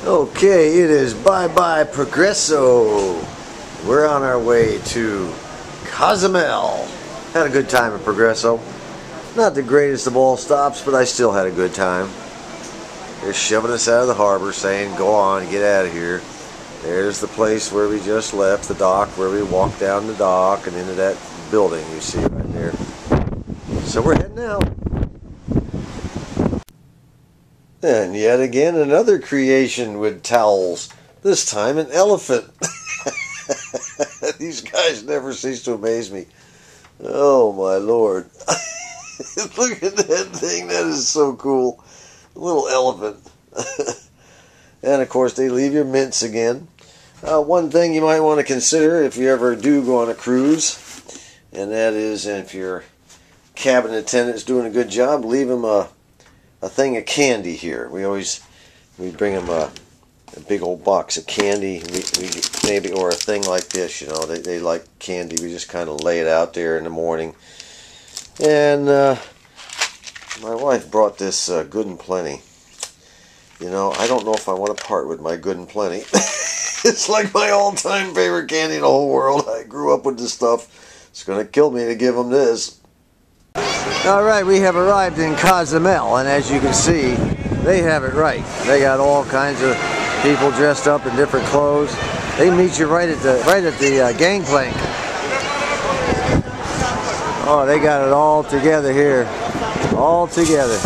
Okay, it is bye-bye Progresso. We're on our way to Cozumel. Had a good time at Progresso. Not the greatest of all stops, but I still had a good time. They're shoving us out of the harbor saying, go on, get out of here. There's the place where we just left, the dock, where we walked down the dock and into that building you see right there. So we're heading out. And yet again, another creation with towels. This time an elephant. These guys never cease to amaze me. Oh my lord. Look at that thing. That is so cool. A little elephant. And of course they leave your mints again. One thing you might want to consider if you ever do go on a cruise, and that is if your cabin attendant's doing a good job, leave them a thing of candy here. We bring them a big old box of candy, maybe, or a thing like this, you know, they like candy. We just kind of lay it out there in the morning. And my wife brought this Good and Plenty. You know, I don't know if I want to part with my Good and Plenty. It's like my all-time favorite candy in the whole world. I grew up with this stuff. It's going to kill me to give them this. Alright, we have arrived in Cozumel, and as you can see, they have it right. They got all kinds of people dressed up in different clothes. They meet you right at the gangplank. Oh, they got it all together here. All together.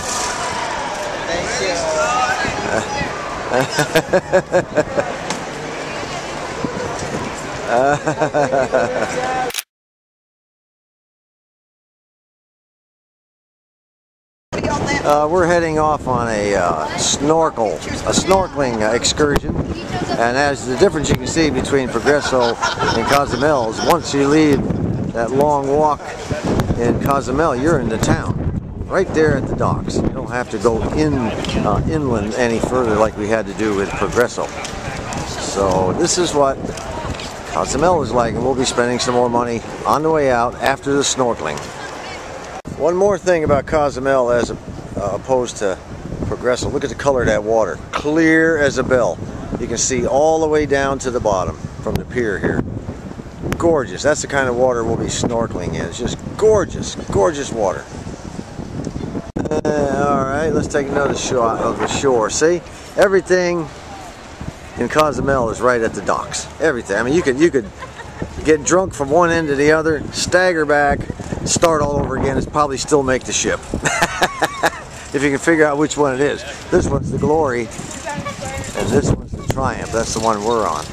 We're heading off on a snorkeling excursion, and as the difference you can see between Progresso and Cozumel is once you leave that long walk in Cozumel, you're in the town, right there at the docks. You don't have to go inland any further like we had to do with Progresso. So this is what Cozumel is like, and we'll be spending some more money on the way out after the snorkeling. One more thing about Cozumel as opposed to Progresso. Look at the color of that water. Clear as a bell. You can see all the way down to the bottom from the pier here. Gorgeous. That's the kind of water we'll be snorkeling in. It's just gorgeous, gorgeous water. Alright, let's take another shot of the shore. See? Everything in Cozumel is right at the docks. Everything. I mean, you could get drunk from one end to the other, stagger back, start all over again, and probably still make the ship. If you can figure out which one it is. This one's the Glory, and this one's the Triumph. That's the one we're on.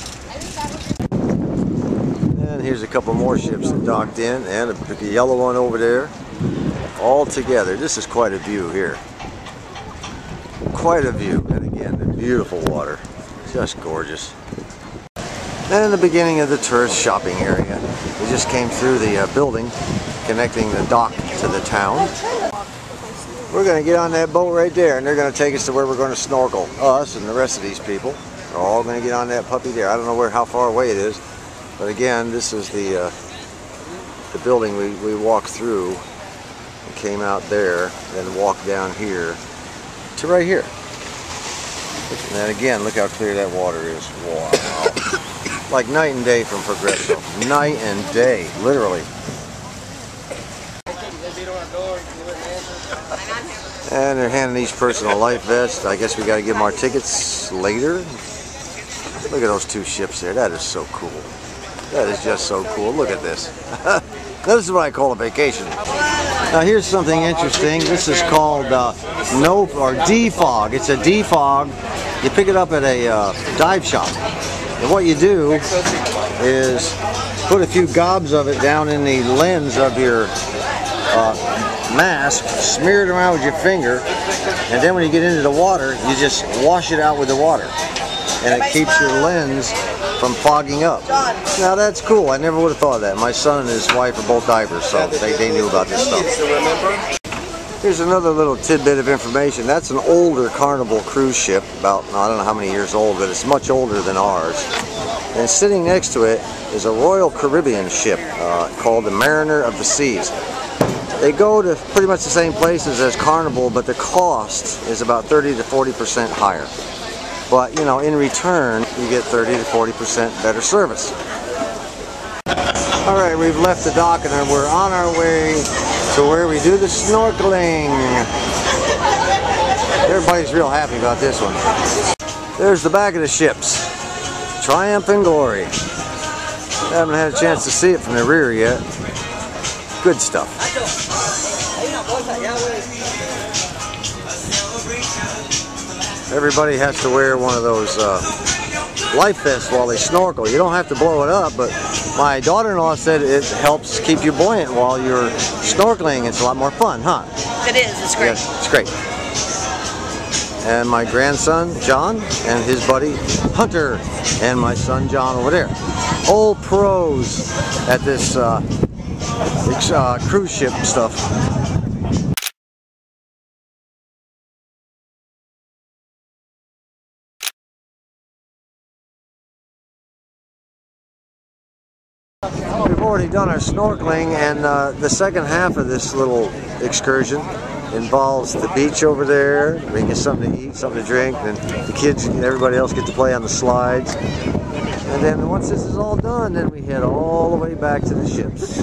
And here's a couple more ships that docked in, and a yellow one over there. All together. This is quite a view here. Quite a view. And again, the beautiful water. Just gorgeous. And the beginning of the tourist shopping area. We just came through the building connecting the dock to the town. We're going to get on that boat right there, and they're going to take us to where we're going to snorkel. Us and the rest of these people are all going to get on that puppy there. I don't know how far away it is, but again, this is the building we walked through and came out there, then walked down here to right here. And then again, look how clear that water is. Wow. Like night and day from Progresso. Night and day, literally. And they're handing these personal life vests. I guess we got to give them our tickets later. Look at those two ships there. That is so cool. That is just so cool. Look at this. This is what I call a vacation. Now here's something interesting. This is called defog. It's a defog. You pick it up at a dive shop. And what you do is put a few gobs of it down in the lens of your mask, smear it around with your finger, and then when you get into the water, you just wash it out with the water. And it keeps your lens from fogging up. Now that's cool. I never would have thought of that. My son and his wife are both divers, so they knew about this stuff. Here's another little tidbit of information. That's an older Carnival cruise ship, about, I don't know how many years old, but it's much older than ours. And sitting next to it is a Royal Caribbean ship called the Mariner of the Seas. They go to pretty much the same places as Carnival, but the cost is about 30 to 40% higher. but you know, in return, you get 30 to 40% better service. All right, we've left the dock and we're on our way to where we do the snorkeling. Everybody's real happy about this one. There's the back of the ships. Triumph and Glory. I haven't had a chance to see it from the rear yet. Good stuff. Everybody has to wear one of those life vests while they snorkel. You don't have to blow it up, but my daughter-in-law said it helps keep you buoyant while you're snorkeling. It's a lot more fun, huh? It is. It's great. Yeah, it's great. And my grandson, John, and his buddy, Hunter, and my son, John, over there. Old pros at this cruise ship stuff. We've already done our snorkeling, and the second half of this little excursion involves the beach over there. We can get something to eat, something to drink, and the kids and everybody else get to play on the slides. And then once this is all done, then we head all the way back to the ships.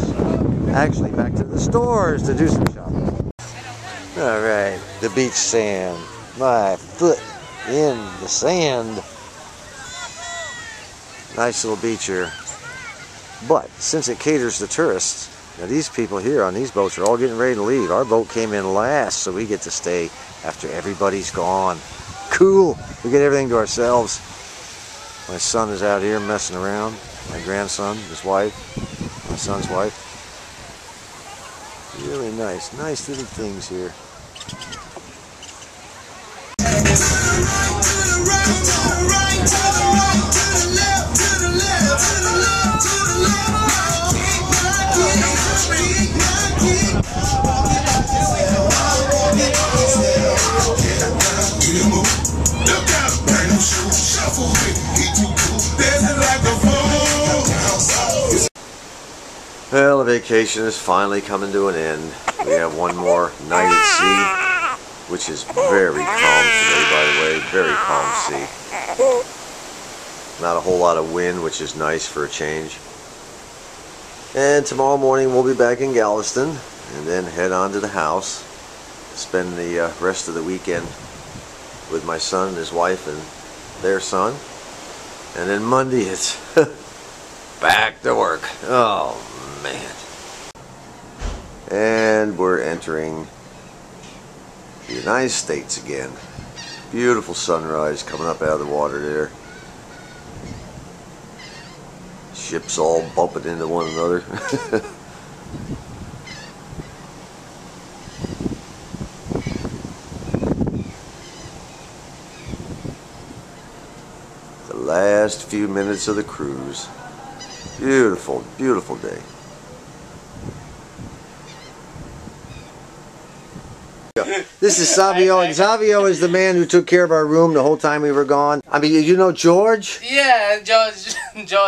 Actually, back to the stores to do some shopping. All right, the beach sand. My foot in the sand. Nice little beach here. But since it caters to tourists, now these people here on these boats are all getting ready to leave. Our boat came in last, so we get to stay after everybody's gone. Cool. We get everything to ourselves. My son is out here messing around. My grandson, his wife, my son's wife. Really nice. Nice little things here. Well, the vacation is finally coming to an end. We have one more night at sea, which is very calm today, by the way. Very calm sea. Not a whole lot of wind, which is nice for a change. And tomorrow morning we'll be back in Galveston and then head on to the house. Spend the rest of the weekend with my son and his wife and their son. And then Monday it's back to work. Oh man. And we're entering the United States again. Beautiful sunrise coming up out of the water there. Ships all bumping into one another. The last few minutes of the cruise. Beautiful, beautiful day. This is Savio, and Savio is the man who took care of our room the whole time we were gone. I mean, you know George? Yeah, George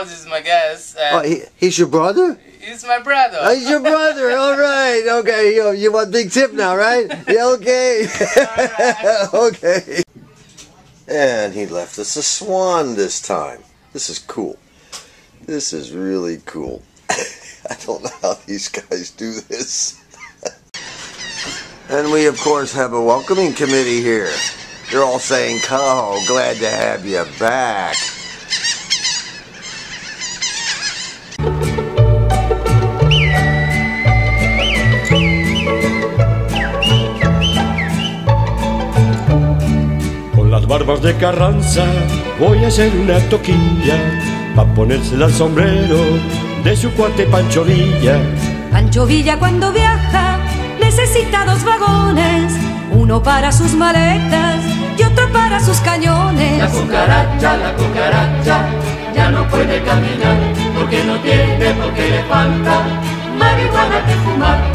is my guest. Oh, he's your brother? He's my brother. Oh, he's your brother. All right. Okay. You want a big tip now, right? Yeah. Okay. Right. Okay. And he left us a swan this time. This is cool. This is really cool. I don't know how these guys do this. And we, of course, have a welcoming committee here. They're all saying, "Oh, glad to have you back." Con las barbas de Carranza voy a hacer una toquilla pa' ponérsela al sombrero de su cuate Pancho Villa. Pancho Villa cuando viaja necesita dos vagones, uno para sus maletas y otro para sus cañones. La cucaracha, ya no puede caminar, porque no tiene, porque le falta marihuana que fumar.